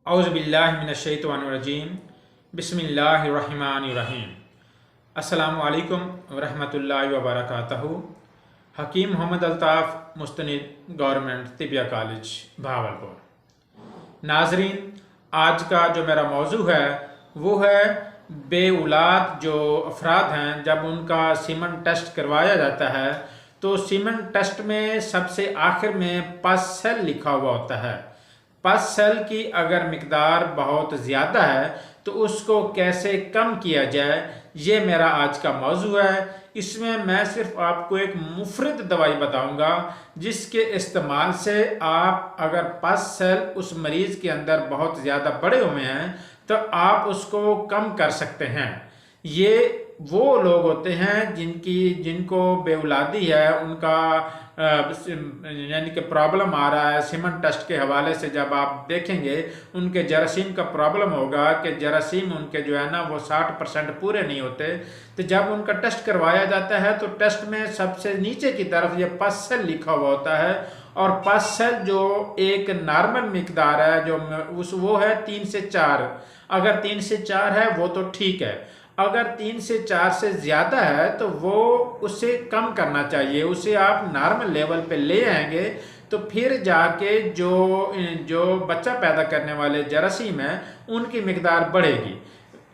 औज़ुबिल्लाहिमिनश्शैतानिर्रजीम बिस्मिल्लाहिर्रहमानिर्रहीम। अस्सलामु अलैकुम वरहमतुल्लाहि वबरकातुहू। हकीम मोहम्मद अल्ताफ़ मुस्तनिद गवर्नमेंट तिबिया कॉलेज भावलपुर। नाजरीन, आज का जो मेरा मौजू है वो है बेऔलाद जो अफराद हैं, जब उनका सीमन टेस्ट करवाया जाता है तो सीमन टेस्ट में सबसे आखिर में पस सेल लिखा हुआ होता है। पस सेल की अगर मिकदार बहुत ज़्यादा है तो उसको कैसे कम किया जाए, ये मेरा आज का मौजू है। इसमें मैं सिर्फ आपको एक मुफरद दवाई बताऊंगा जिसके इस्तेमाल से आप, अगर पस सेल उस मरीज़ के अंदर बहुत ज़्यादा बड़े हुए हैं तो आप उसको कम कर सकते हैं। ये वो लोग होते हैं जिनको बेऔलादी है, उनका यानी कि प्रॉब्लम आ रहा है। सीमन टेस्ट के हवाले से जब आप देखेंगे उनके जरासीम का प्रॉब्लम होगा कि जरासीम उनके जो है ना वो 60% पूरे नहीं होते। तो जब उनका टेस्ट करवाया जाता है तो टेस्ट में सबसे नीचे की तरफ ये पस सेल लिखा हुआ होता है, और पस सेल जो एक नॉर्मल मिकदार है जो वो है 3 से 4। अगर 3 से 4 है वो तो ठीक है, अगर 3 से 4 से ज़्यादा है तो वो उसे कम करना चाहिए। उसे आप नॉर्मल लेवल पे ले आएंगे तो फिर जाके जो बच्चा पैदा करने वाले जरासीम हैं उनकी मिकदार बढ़ेगी।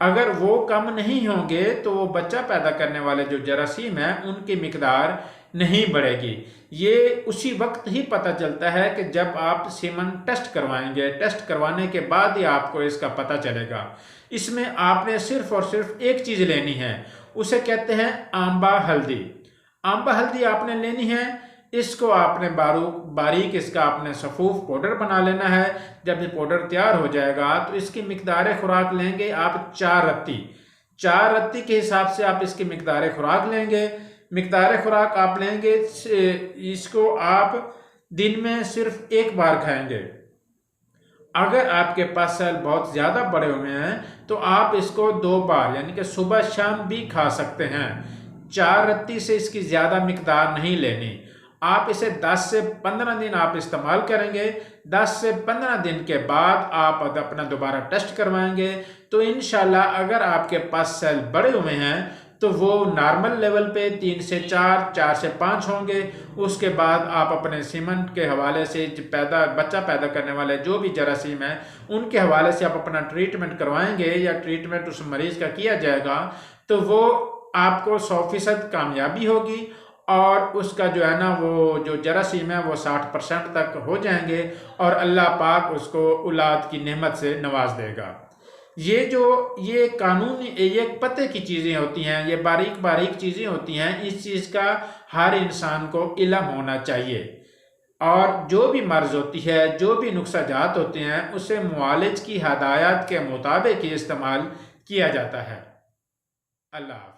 अगर वो कम नहीं होंगे तो वो बच्चा पैदा करने वाले जो जरासीम हैं उनकी मिकदार नहीं बढ़ेगी। ये उसी वक्त ही पता चलता है कि जब आप सीमन टेस्ट करवाएंगे। टेस्ट करवाने के बाद ही आपको इसका पता चलेगा। इसमें आपने सिर्फ और सिर्फ एक चीज़ लेनी है, उसे कहते हैं आंबा हल्दी। आंबा हल्दी आपने लेनी है, इसको आपने बारीक इसका आपने सफ़ूफ पाउडर बना लेना है। जब ये पाउडर तैयार हो जाएगा तो इसकी मिकदार खुराक लेंगे आप 4 रत्ती। 4 रत्ती के हिसाब से आप इसकी मिकदार खुराक लेंगे। मिकदार खुराक आप लेंगे, इसको आप दिन में सिर्फ एक बार खाएंगे। अगर आपके पास सेल बहुत ज़्यादा बड़े हुए हैं तो आप इसको 2 बार यानी कि सुबह शाम भी खा सकते हैं। 4 रत्ती से इसकी ज़्यादा मिकदार नहीं लेनी। आप इसे 10 से 15 दिन आप इस्तेमाल करेंगे। 10 से 15 दिन के बाद आप अपना दोबारा टेस्ट करवाएंगे तो इंशाल्लाह अगर आपके पास सेल बड़े हुए हैं तो वो नॉर्मल लेवल पे 3 से 4, 4 से 5 होंगे। उसके बाद आप अपने सीमन के हवाले से बच्चा पैदा करने वाले जो भी जरासीम हैं उनके हवाले से आप अपना ट्रीटमेंट करवाएंगे या ट्रीटमेंट उस मरीज़ का किया जाएगा तो वो आपको 100% कामयाबी होगी, और उसका जो है ना वो जो जरासीम है वो 60% तक हो जाएंगे और अल्लाह पाक उसको औलाद की नेमत से नवाज देगा। ये कानूनी, ये पते की चीज़ें होती हैं, ये बारीक बारीक चीज़ें होती हैं। इस चीज़ का हर इंसान को इल्म होना चाहिए, और जो भी मर्ज होती है, जो भी नुक्साजात होते हैं उसे मुआलिज की हदायत के मुताबिक ही इस्तेमाल किया जाता है। अल्लाह।